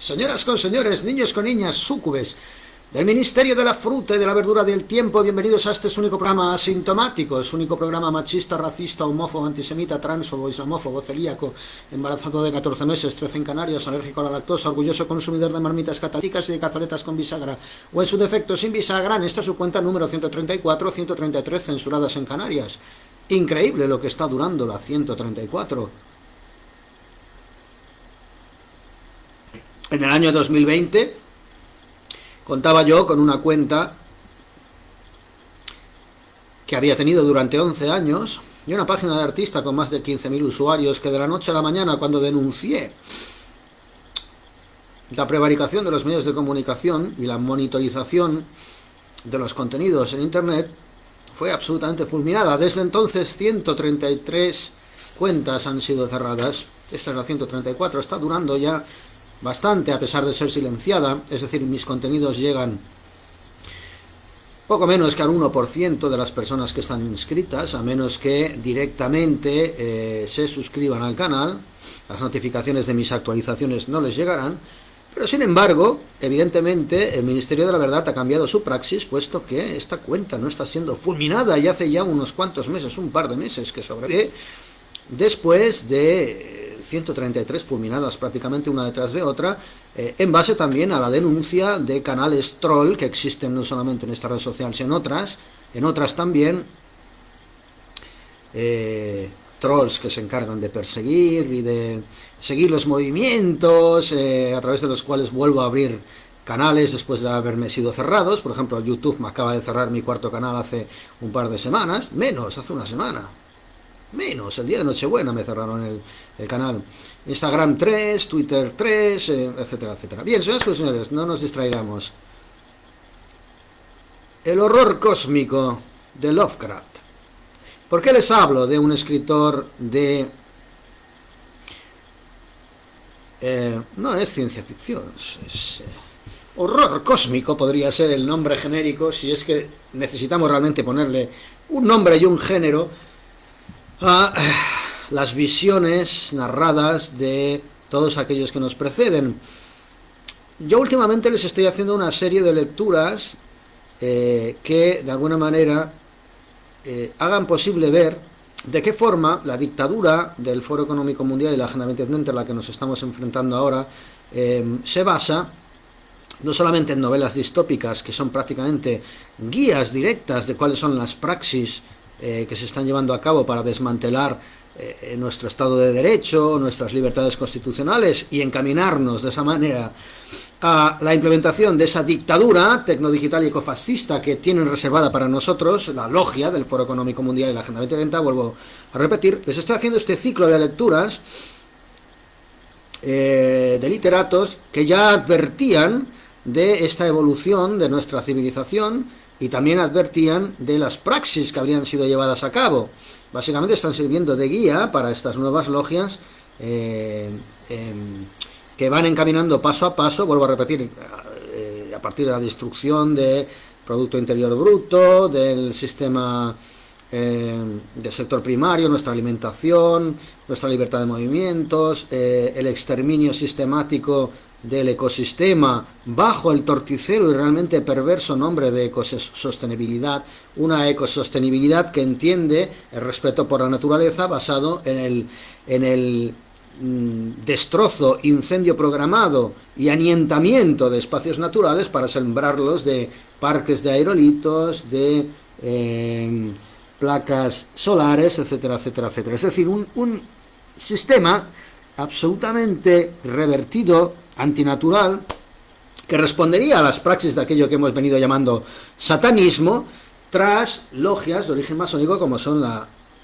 Señoras con señores, niños con niñas, súcubes del Ministerio de la Fruta y de la Verdura del Tiempo, bienvenidos a este su único programa asintomático, su único programa machista, racista, homófobo, antisemita, transfobo, islamófobo, celíaco, embarazado de 14 meses, 13 en Canarias, alérgico a la lactosa, orgulloso consumidor de marmitas catalíticas y de cazoletas con bisagra, o en su defecto sin bisagra. En esta su cuenta número 134, 133 censuradas en Canarias. Increíble lo que está durando la 134. En el año 2020 contaba yo con una cuenta que había tenido durante 11 años y una página de artista con más de 15.000 usuarios que de la noche a la mañana, cuando denuncié la prevaricación de los medios de comunicación y la monitorización de los contenidos en Internet, fue absolutamente fulminada. Desde entonces 133 cuentas han sido cerradas. Esta es la 134, está durando ya bastante a pesar de ser silenciada, es decir, mis contenidos llegan poco menos que al 1% de las personas que están inscritas, a menos que directamente se suscriban al canal. Las notificaciones de mis actualizaciones no les llegarán, pero sin embargo, evidentemente, el Ministerio de la Verdad ha cambiado su praxis, puesto que esta cuenta no está siendo fulminada y hace ya unos cuantos meses, un par de meses que sobrevive, después de 133 fulminadas prácticamente una detrás de otra, en base también a la denuncia de canales troll que existen no solamente en esta red social, sino en otras también, trolls que se encargan de perseguir y de seguir los movimientos, a través de los cuales vuelvo a abrir canales después de haberme sido cerrados. Por ejemplo, YouTube me acaba de cerrar mi cuarto canal hace un par de semanas, hace una semana. El día de Nochebuena me cerraron el canal. Instagram 3, Twitter 3, etcétera, etcétera. Bien, señoras y señores, no nos distraigamos. El horror cósmico de Lovecraft. ¿Por qué les hablo de un escritor de... no es ciencia ficción, es horror cósmico, podría ser el nombre genérico, si es que necesitamos realmente ponerle un nombre y un género a las visiones narradas de todos aquellos que nos preceden. Yo últimamente les estoy haciendo una serie de lecturas que de alguna manera hagan posible ver de qué forma la dictadura del Foro Económico Mundial y la Agenda 2030 a la que nos estamos enfrentando ahora se basa no solamente en novelas distópicas, que son prácticamente guías directas de cuáles son las praxis que se están llevando a cabo para desmantelar nuestro Estado de Derecho, nuestras libertades constitucionales y encaminarnos de esa manera a la implementación de esa dictadura tecnodigital y ecofascista que tienen reservada para nosotros la logia del Foro Económico Mundial y la Agenda 2030. Vuelvo a repetir, les estoy haciendo este ciclo de lecturas de literatos que ya advertían de esta evolución de nuestra civilización y también advertían de las praxis que habrían sido llevadas a cabo. Básicamente están sirviendo de guía para estas nuevas logias que van encaminando paso a paso, vuelvo a repetir, a partir de la destrucción del Producto Interior Bruto, del sistema del sector primario, nuestra alimentación, nuestra libertad de movimientos, el exterminio sistemático del ecosistema bajo el torticero y realmente perverso nombre de ecosostenibilidad, una ecosostenibilidad que entiende el respeto por la naturaleza basado en el destrozo, incendio programado y anientamiento de espacios naturales para sembrarlos de parques de aerolitos, de placas solares, etcétera, etcétera, etcétera. Es decir, un sistema absolutamente revertido, antinatural, que respondería a las praxis de aquello que hemos venido llamando satanismo, tras logias de origen masónico como son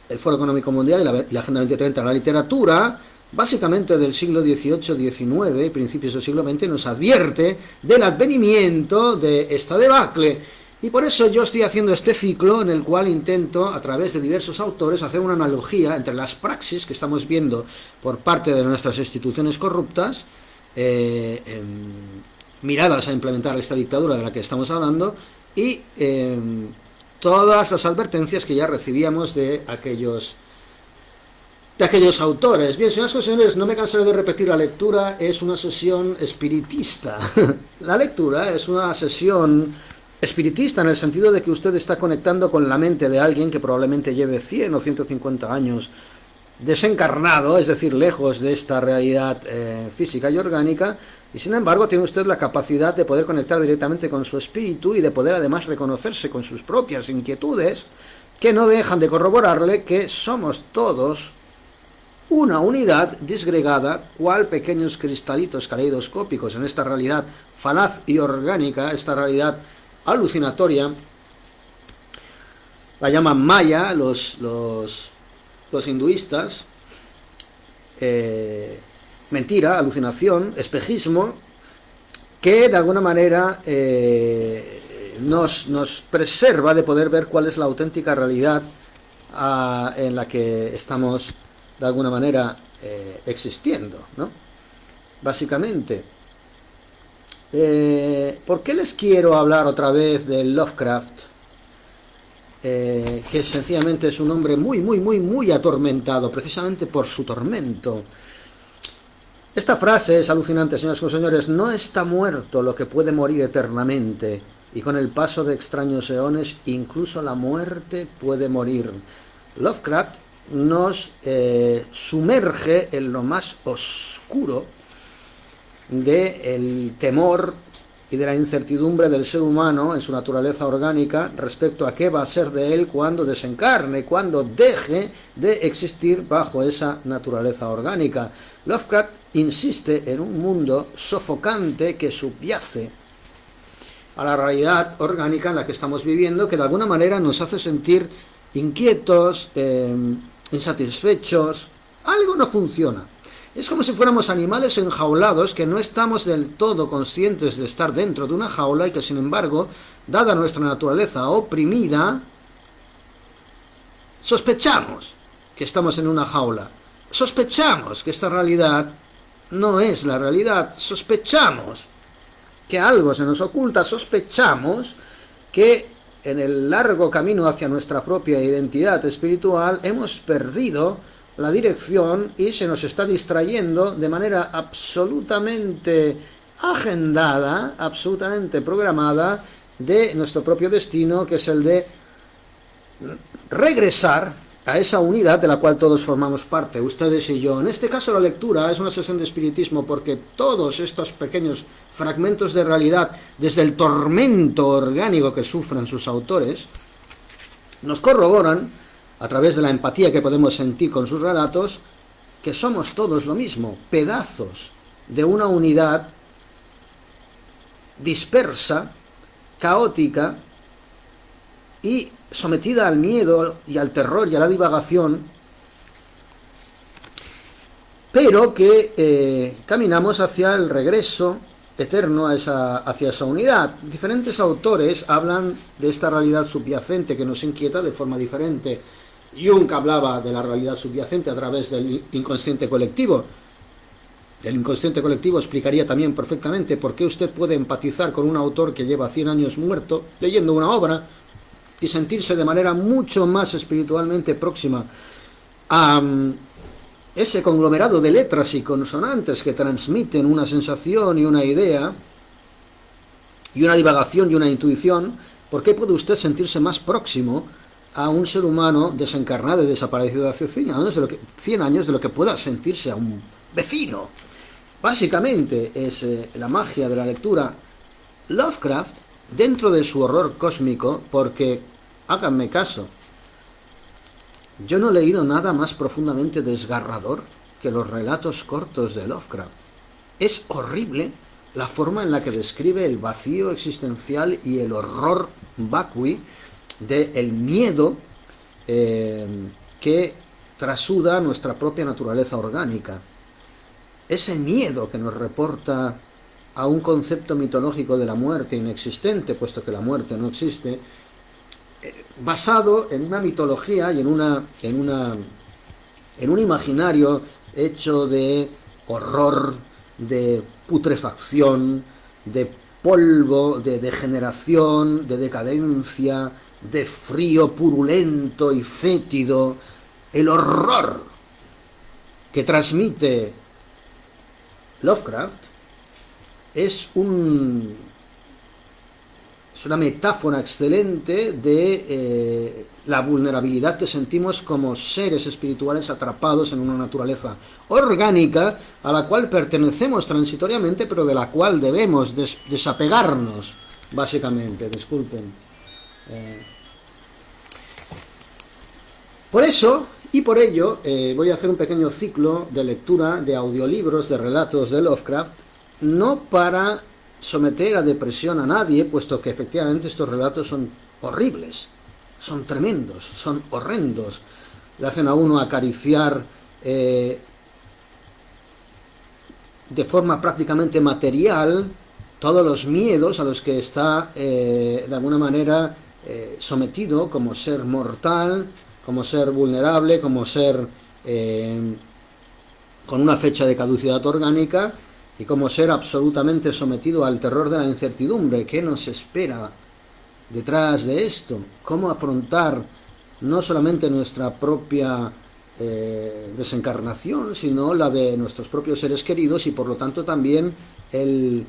el Foro Económico Mundial y la Agenda 2030. La literatura, básicamente del siglo XVIII, XIX y principios del siglo XX, nos advierte del advenimiento de esta debacle. Y por eso yo estoy haciendo este ciclo en el cual intento, a través de diversos autores, hacer una analogía entre las praxis que estamos viendo por parte de nuestras instituciones corruptas, miradas a implementar esta dictadura de la que estamos hablando, y todas las advertencias que ya recibíamos de aquellos de aquellos autores. Bien, señoras y señores, no me cansaré de repetir, la lectura es una sesión espiritista. La lectura es una sesión espiritista en el sentido de que usted está conectando con la mente de alguien que probablemente lleve 100 o 150 años desencarnado, es decir, lejos de esta realidad física y orgánica, y sin embargo tiene usted la capacidad de poder conectar directamente con su espíritu y de poder además reconocerse con sus propias inquietudes, que no dejan de corroborarle que somos todos una unidad disgregada, cual pequeños cristalitos caleidoscópicos en esta realidad falaz y orgánica, esta realidad alucinatoria. La llaman Maya los hinduistas, mentira, alucinación, espejismo, que de alguna manera nos preserva de poder ver cuál es la auténtica realidad en la que estamos de alguna manera existiendo, ¿no? Básicamente. ¿Por qué les quiero hablar otra vez de Lovecraft? Que sencillamente es un hombre muy atormentado, precisamente por su tormento. Esta frase es alucinante, señoras y señores. No está muerto lo que puede morir eternamente, y con el paso de extraños eones, incluso la muerte puede morir. Lovecraft nos sumerge en lo más oscuro del temor y de la incertidumbre del ser humano en su naturaleza orgánica respecto a qué va a ser de él cuando desencarne, cuando deje de existir bajo esa naturaleza orgánica. Lovecraft insiste en un mundo sofocante que subyace a la realidad orgánica en la que estamos viviendo, que de alguna manera nos hace sentir inquietos, insatisfechos. Algo no funciona. Es como si fuéramos animales enjaulados que no estamos del todo conscientes de estar dentro de una jaula y que, sin embargo, dada nuestra naturaleza oprimida, sospechamos que estamos en una jaula. Sospechamos que esta realidad no es la realidad. Sospechamos que algo se nos oculta. Sospechamos que en el largo camino hacia nuestra propia identidad espiritual hemos perdido la dirección y se nos está distrayendo de manera absolutamente agendada, absolutamente programada, de nuestro propio destino, que es el de regresar a esa unidad de la cual todos formamos parte, ustedes y yo. En este caso la lectura es una sesión de espiritismo, porque todos estos pequeños fragmentos de realidad, desde el tormento orgánico que sufren sus autores, nos corroboran, a través de la empatía que podemos sentir con sus relatos, que somos todos lo mismo, pedazos de una unidad dispersa, caótica y sometida al miedo y al terror y a la divagación, pero que caminamos hacia el regreso eterno hacia esa unidad. Diferentes autores hablan de esta realidad subyacente que nos inquieta de forma diferente. Jung hablaba de la realidad subyacente a través del inconsciente colectivo. El inconsciente colectivo explicaría también perfectamente por qué usted puede empatizar con un autor que lleva 100 años muerto, leyendo una obra, y sentirse de manera mucho más espiritualmente próxima a ese conglomerado de letras y consonantes que transmiten una sensación y una idea, y una divagación y una intuición. ¿Por qué puede usted sentirse más próximo a un ser humano desencarnado y desaparecido hace 100 años de lo que pueda sentirse a un vecino? Básicamente es la magia de la lectura. Lovecraft, dentro de su horror cósmico, porque, háganme caso, yo no he leído nada más profundamente desgarrador que los relatos cortos de Lovecraft. Es horrible la forma en la que describe el vacío existencial y el horror vacui del miedo que trasuda nuestra propia naturaleza orgánica. Ese miedo que nos reporta a un concepto mitológico de la muerte inexistente, puesto que la muerte no existe, basado en una mitología y en un imaginario hecho de horror, de putrefacción, de polvo, de degeneración, de decadencia, de frío purulento y fétido. El horror que transmite Lovecraft es una metáfora excelente de la vulnerabilidad que sentimos como seres espirituales atrapados en una naturaleza orgánica a la cual pertenecemos transitoriamente, pero de la cual debemos desapegarnos, básicamente. Disculpen. Por eso y por ello voy a hacer un pequeño ciclo de lectura de audiolibros de relatos de Lovecraft, no para someter a depresión a nadie, puesto que efectivamente estos relatos son horribles, son tremendos, son horrendos, le hacen a uno acariciar de forma prácticamente material todos los miedos a los que está de alguna manera sometido como ser mortal, como ser vulnerable, como ser con una fecha de caducidad orgánica, y como ser absolutamente sometido al terror de la incertidumbre. ¿Qué nos espera detrás de esto? ¿Cómo afrontar no solamente nuestra propia desencarnación, sino la de nuestros propios seres queridos, y por lo tanto también el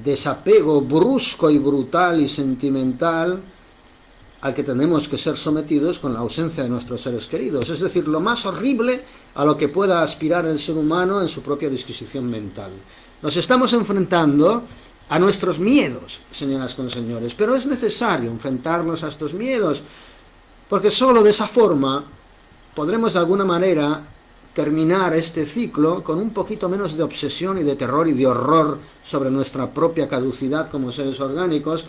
desapego brusco y brutal y sentimental al que tenemos que ser sometidos con la ausencia de nuestros seres queridos? Es decir, lo más horrible a lo que pueda aspirar el ser humano en su propia disquisición mental. Nos estamos enfrentando a nuestros miedos, señoras y señores, pero es necesario enfrentarnos a estos miedos, porque solo de esa forma podremos de alguna manera terminar este ciclo con un poquito menos de obsesión y de terror y de horror sobre nuestra propia caducidad como seres orgánicos,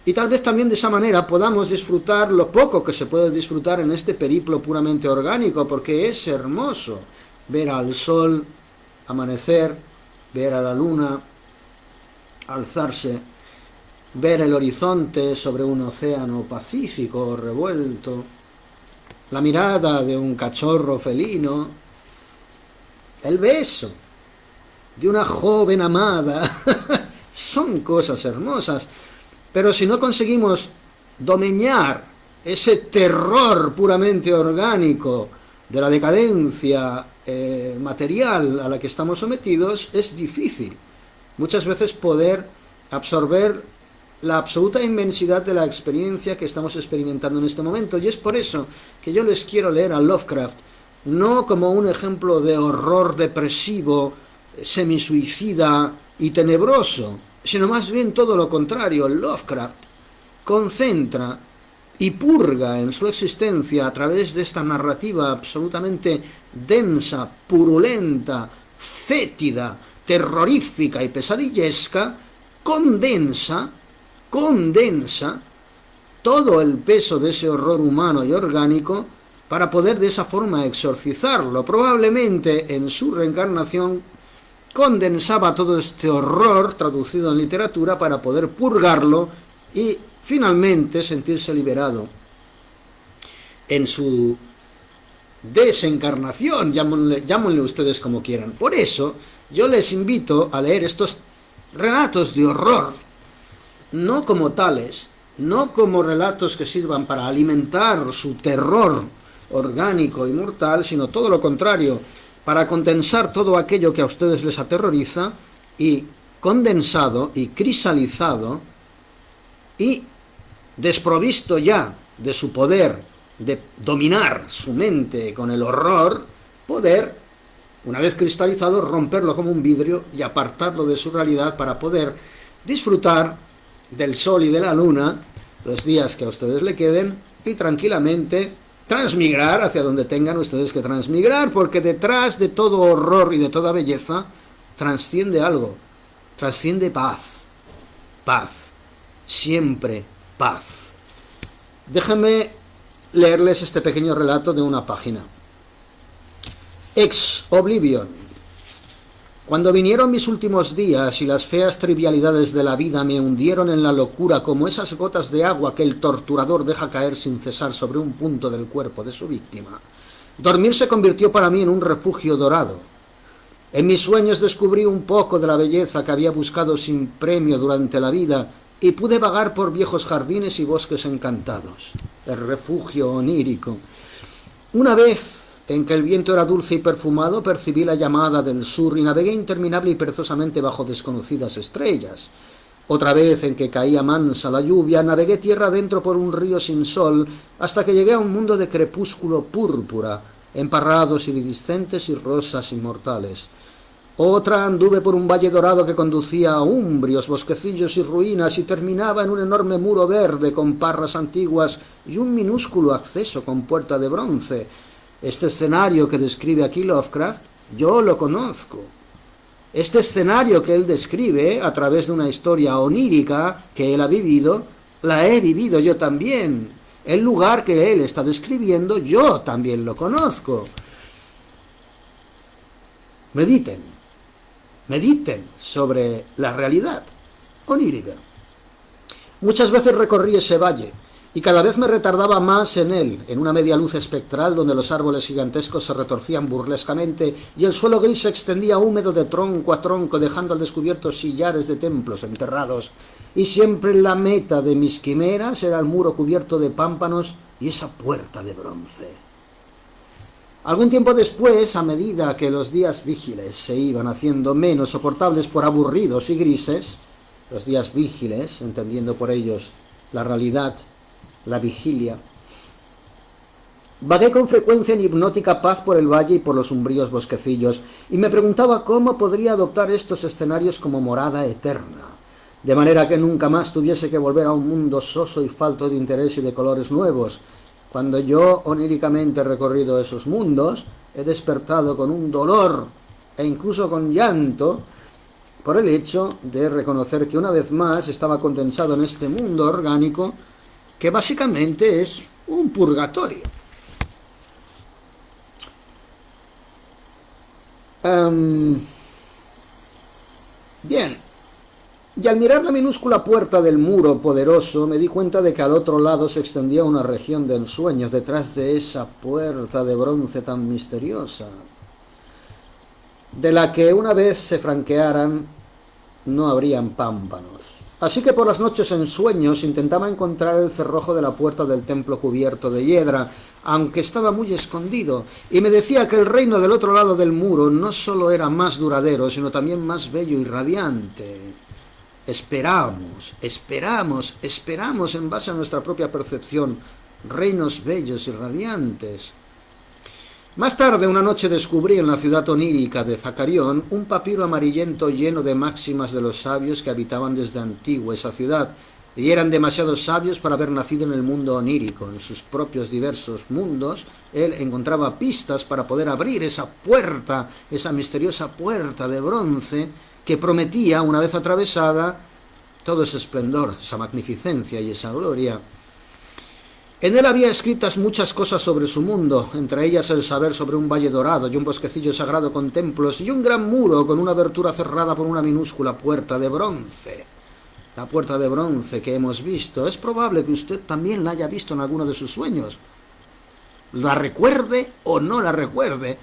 y tal vez también de esa manera podamos disfrutar lo poco que se puede disfrutar en este periplo puramente orgánico, porque es hermoso ver al sol amanecer, ver a la luna alzarse, ver el horizonte sobre un océano pacífico revuelto, la mirada de un cachorro felino, el beso de una joven amada. Son cosas hermosas. Pero si no conseguimos domeñar ese terror puramente orgánico de la decadencia material a la que estamos sometidos, es difícil muchas veces poder absorber la absoluta inmensidad de la experiencia que estamos experimentando en este momento. Y es por eso que yo les quiero leer a Lovecraft, no como un ejemplo de horror depresivo, semisuicida y tenebroso, sino más bien todo lo contrario. Lovecraft concentra y purga en su existencia a través de esta narrativa absolutamente densa, purulenta, fétida, terrorífica y pesadillesca, condensa todo el peso de ese horror humano y orgánico para poder de esa forma exorcizarlo. Probablemente en su reencarnación condensaba todo este horror traducido en literatura para poder purgarlo y finalmente sentirse liberado. En su desencarnación, llámenle ustedes como quieran. Por eso yo les invito a leer estos relatos de horror, no como tales, no como relatos que sirvan para alimentar su terror orgánico y mortal, sino todo lo contrario, para condensar todo aquello que a ustedes les aterroriza, y condensado y cristalizado y desprovisto ya de su poder de dominar su mente con el horror, poder, una vez cristalizado, romperlo como un vidrio y apartarlo de su realidad para poder disfrutar del sol y de la luna los días que a ustedes le queden y tranquilamente transmigrar hacia donde tengan ustedes que transmigrar, porque detrás de todo horror y de toda belleza trasciende algo, trasciende paz, siempre paz. Déjenme leerles este pequeño relato de una página. Ex Oblivion. Cuando vinieron mis últimos días y las feas trivialidades de la vida me hundieron en la locura como esas gotas de agua que el torturador deja caer sin cesar sobre un punto del cuerpo de su víctima, dormir se convirtió para mí en un refugio dorado. En mis sueños descubrí un poco de la belleza que había buscado sin premio durante la vida y pude vagar por viejos jardines y bosques encantados. El refugio onírico. Una vez en que el viento era dulce y perfumado, percibí la llamada del sur y navegué interminable y perezosamente bajo desconocidas estrellas. Otra vez en que caía mansa la lluvia, navegué tierra adentro por un río sin sol, hasta que llegué a un mundo de crepúsculo púrpura, emparrados iridiscentes y rosas inmortales. Otra anduve por un valle dorado que conducía a umbrios, bosquecillos y ruinas y terminaba en un enorme muro verde con parras antiguas y un minúsculo acceso con puerta de bronce. Este escenario que describe aquí Lovecraft, yo lo conozco. Este escenario que él describe a través de una historia onírica que él ha vivido, la he vivido yo también. El lugar que él está describiendo, yo también lo conozco. Mediten sobre la realidad onírica. Muchas veces recorrí ese valle y cada vez me retardaba más en él, en una media luz espectral donde los árboles gigantescos se retorcían burlescamente y el suelo gris se extendía húmedo de tronco a tronco, dejando al descubierto sillares de templos enterrados. Y siempre la meta de mis quimeras era el muro cubierto de pámpanos y esa puerta de bronce. Algún tiempo después, a medida que los días vigiles se iban haciendo menos soportables por aburridos y grises, los días vigiles, entendiendo por ellos la realidad, la vigilia, vagué con frecuencia en hipnótica paz por el valle y por los umbríos bosquecillos, y me preguntaba cómo podría adoptar estos escenarios como morada eterna, de manera que nunca más tuviese que volver a un mundo soso y falto de interés y de colores nuevos. Cuando yo oníricamente he recorrido esos mundos, he despertado con un dolor e incluso con llanto por el hecho de reconocer que una vez más estaba condensado en este mundo orgánico que básicamente es un purgatorio. Bien, y al mirar la minúscula puerta del muro poderoso me di cuenta de que al otro lado se extendía una región de ensueños detrás de esa puerta de bronce tan misteriosa, de la que una vez se franquearan no habrían pámpanos. Así que por las noches en sueños intentaba encontrar el cerrojo de la puerta del templo cubierto de hiedra, aunque estaba muy escondido, y me decía que el reino del otro lado del muro no solo era más duradero, sino también más bello y radiante. Esperamos en base a nuestra propia percepción, reinos bellos y radiantes. Más tarde, una noche descubrí en la ciudad onírica de Zacarión un papiro amarillento lleno de máximas de los sabios que habitaban desde antiguo esa ciudad, y eran demasiado sabios para haber nacido en el mundo onírico. En sus propios diversos mundos, él encontraba pistas para poder abrir esa puerta, esa misteriosa puerta de bronce que prometía, una vez atravesada, todo ese esplendor, esa magnificencia y esa gloria. En él había escritas muchas cosas sobre su mundo, entre ellas el saber sobre un valle dorado y un bosquecillo sagrado con templos y un gran muro con una abertura cerrada por una minúscula puerta de bronce. La puerta de bronce que hemos visto, es probable que usted también la haya visto en alguno de sus sueños. La recuerde o no la recuerde,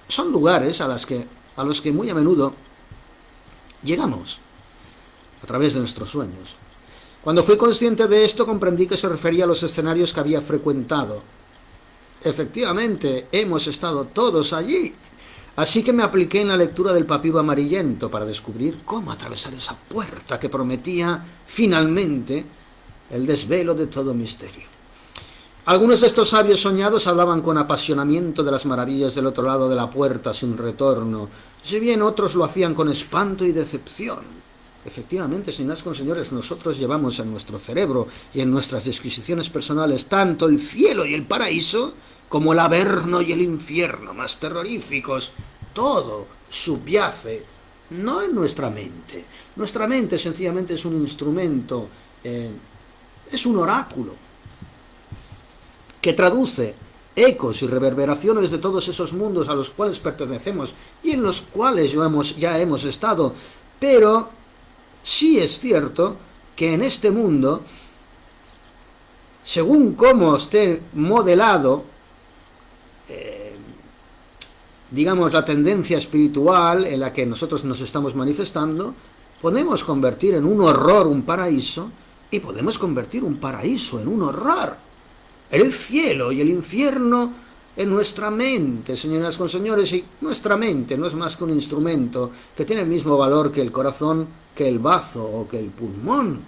son lugares a los que muy a menudo llegamos a través de nuestros sueños. Cuando fui consciente de esto, comprendí que se refería a los escenarios que había frecuentado. Efectivamente, hemos estado todos allí. Así que me apliqué en la lectura del papiro amarillento para descubrir cómo atravesar esa puerta que prometía, finalmente, el desvelo de todo misterio. Algunos de estos sabios soñados hablaban con apasionamiento de las maravillas del otro lado de la puerta sin retorno, si bien otros lo hacían con espanto y decepción. Efectivamente, señoras y señores, nosotros llevamos en nuestro cerebro y en nuestras disquisiciones personales tanto el cielo y el paraíso como el averno y el infierno más terroríficos. Todo subyace, no en nuestra mente. Nuestra mente sencillamente es un instrumento, es un oráculo que traduce ecos y reverberaciones de todos esos mundos a los cuales pertenecemos y en los cuales ya hemos estado, pero sí es cierto que en este mundo, según cómo esté modelado, digamos, la tendencia espiritual en la que nosotros nos estamos manifestando, podemos convertir en un horror un paraíso y podemos convertir un paraíso en un horror. El cielo y el infierno en nuestra mente, señoras con señores, y nuestra mente no es más que un instrumento que tiene el mismo valor que el corazón, que el bazo o que el pulmón.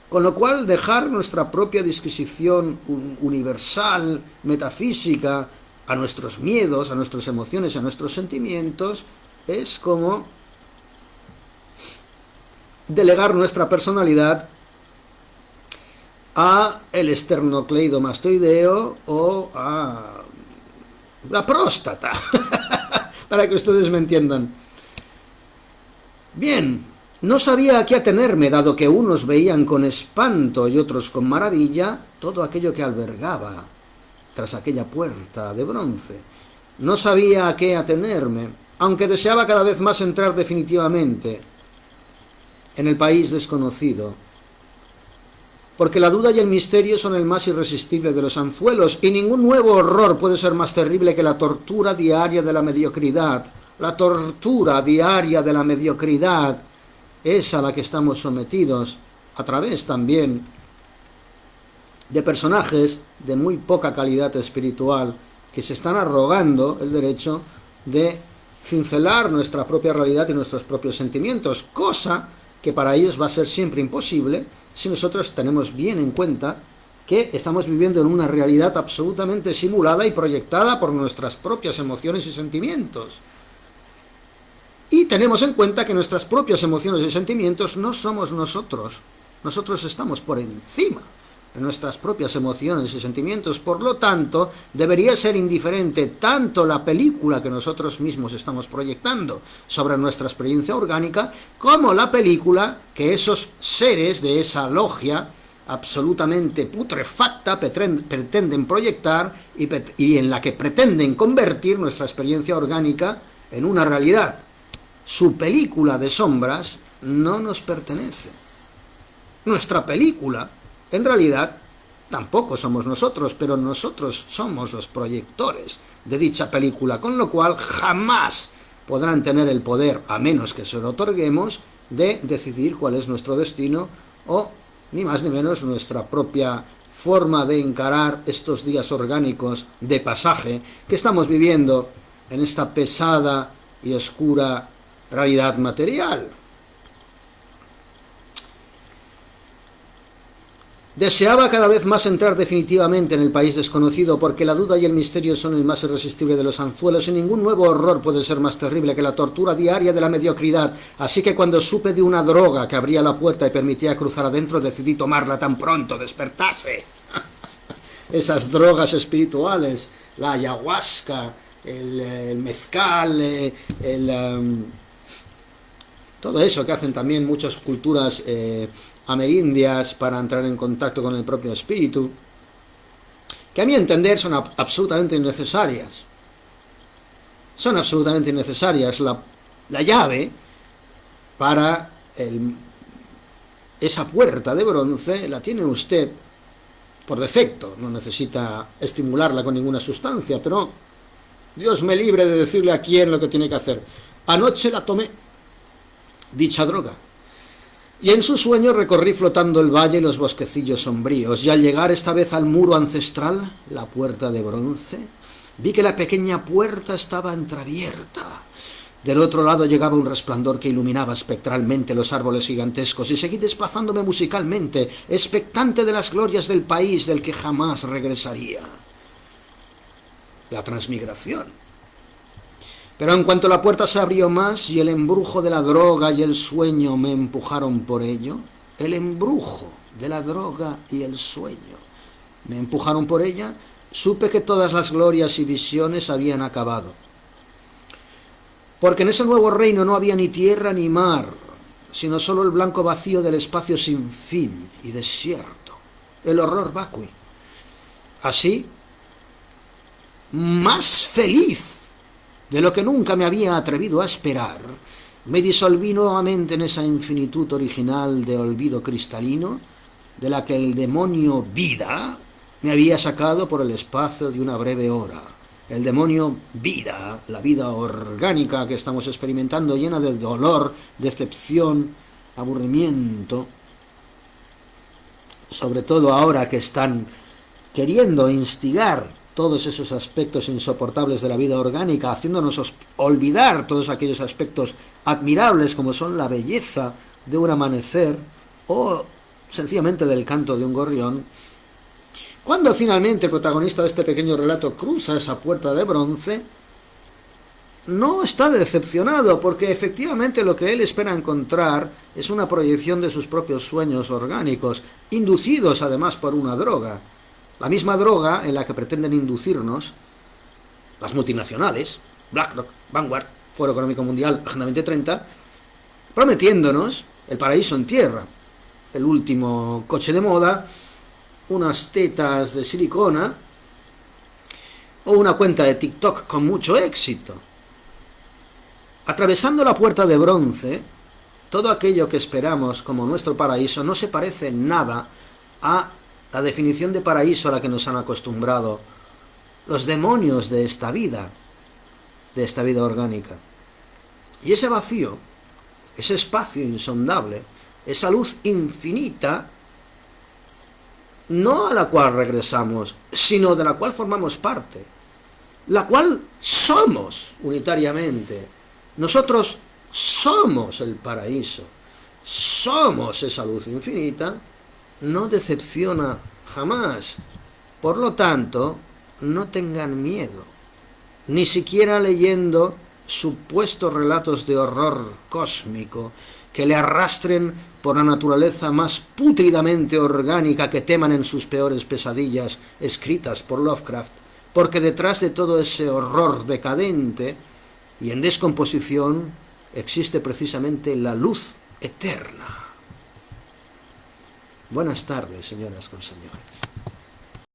Con lo cual, dejar nuestra propia disquisición universal, metafísica, a nuestros miedos, a nuestras emociones, a nuestros sentimientos, es como delegar nuestra personalidad a el esternocleidomastoideo o a la próstata, para que ustedes me entiendan. Bien, no sabía a qué atenerme, dado que unos veían con espanto y otros con maravilla todo aquello que albergaba tras aquella puerta de bronce. No sabía a qué atenerme, aunque deseaba cada vez más entrar definitivamente en el país desconocido, porque la duda y el misterio son el más irresistible de los anzuelos, y ningún nuevo horror puede ser más terrible que la tortura diaria de la mediocridad. La tortura diaria de la mediocridad es a la que estamos sometidos, a través también de personajes de muy poca calidad espiritual, que se están arrogando el derecho de cincelar nuestra propia realidad y nuestros propios sentimientos, cosa que para ellos va a ser siempre imposible si nosotros tenemos bien en cuenta que estamos viviendo en una realidad absolutamente simulada y proyectada por nuestras propias emociones y sentimientos. Y tenemos en cuenta que nuestras propias emociones y sentimientos no somos nosotros. Nosotros estamos por encima de nuestras propias emociones y sentimientos. Por lo tanto, debería ser indiferente tanto la película que nosotros mismos estamos proyectando sobre nuestra experiencia orgánica, como la película que esos seres de esa logia absolutamente putrefacta pretenden proyectar y en la que pretenden convertir nuestra experiencia orgánica en una realidad. Su película de sombras no nos pertenece. Nuestra película, en realidad, tampoco somos nosotros, pero nosotros somos los proyectores de dicha película, con lo cual jamás podrán tener el poder, a menos que se lo otorguemos, de decidir cuál es nuestro destino o, ni más ni menos, nuestra propia forma de encarar estos días orgánicos de pasaje que estamos viviendo en esta pesada y oscura realidad material. Deseaba cada vez más entrar definitivamente en el país desconocido, porque la duda y el misterio son el más irresistible de los anzuelos, y ningún nuevo horror puede ser más terrible que la tortura diaria de la mediocridad. Así que cuando supe de una droga que abría la puerta y permitía cruzar adentro, decidí tomarla tan pronto despertase. Esas drogas espirituales, la ayahuasca, el mezcal, todo eso que hacen también muchas culturas amerindias para entrar en contacto con el propio espíritu, que a mi entender son absolutamente innecesarias. Son absolutamente innecesarias. La llave para esa puerta de bronce la tiene usted por defecto, no necesita estimularla con ninguna sustancia, pero Dios me libre de decirle a quién lo que tiene que hacer. Anoche la tomé, dicha droga, y en su sueño recorrí flotando el valle y los bosquecillos sombríos, y al llegar esta vez al muro ancestral, la puerta de bronce, vi que la pequeña puerta estaba entreabierta. Del otro lado llegaba un resplandor que iluminaba espectralmente los árboles gigantescos, y seguí desplazándome musicalmente, expectante de las glorias del país del que jamás regresaría. La transmigración. Pero en cuanto la puerta se abrió más y el embrujo de la droga y el sueño me empujaron por ello, el embrujo de la droga y el sueño me empujaron por ella, supe que todas las glorias y visiones habían acabado. Porque en ese nuevo reino no había ni tierra ni mar, sino solo el blanco vacío del espacio sin fin y desierto, el horror vacui. Así, más feliz de lo que nunca me había atrevido a esperar, me disolví nuevamente en esa infinitud original de olvido cristalino, de la que el demonio vida me había sacado por el espacio de una breve hora. El demonio vida, la vida orgánica que estamos experimentando, llena de dolor, decepción, aburrimiento, sobre todo ahora que están queriendo instigar todos esos aspectos insoportables de la vida orgánica, haciéndonos olvidar todos aquellos aspectos admirables como son la belleza de un amanecer o sencillamente del canto de un gorrión. Cuando finalmente el protagonista de este pequeño relato cruza esa puerta de bronce, no está decepcionado, porque efectivamente lo que él espera encontrar es una proyección de sus propios sueños orgánicos, inducidos además por una droga. La misma droga en la que pretenden inducirnos las multinacionales, BlackRock, Vanguard, Foro Económico Mundial, Agenda 2030, prometiéndonos el paraíso en tierra, el último coche de moda, unas tetas de silicona o una cuenta de TikTok con mucho éxito. Atravesando la puerta de bronce, todo aquello que esperamos como nuestro paraíso no se parece en nada a la definición de paraíso a la que nos han acostumbrado los demonios de esta vida orgánica. Y ese vacío, ese espacio insondable, esa luz infinita, no a la cual regresamos, sino de la cual formamos parte, la cual somos unitariamente. Nosotros somos el paraíso, somos esa luz infinita, no decepciona jamás. Por lo tanto, no tengan miedo, ni siquiera leyendo supuestos relatos de horror cósmico que le arrastren por la naturaleza más pútridamente orgánica que teman en sus peores pesadillas escritas por Lovecraft, porque detrás de todo ese horror decadente y en descomposición existe precisamente la luz eterna. Buenas tardes, señoras con señores.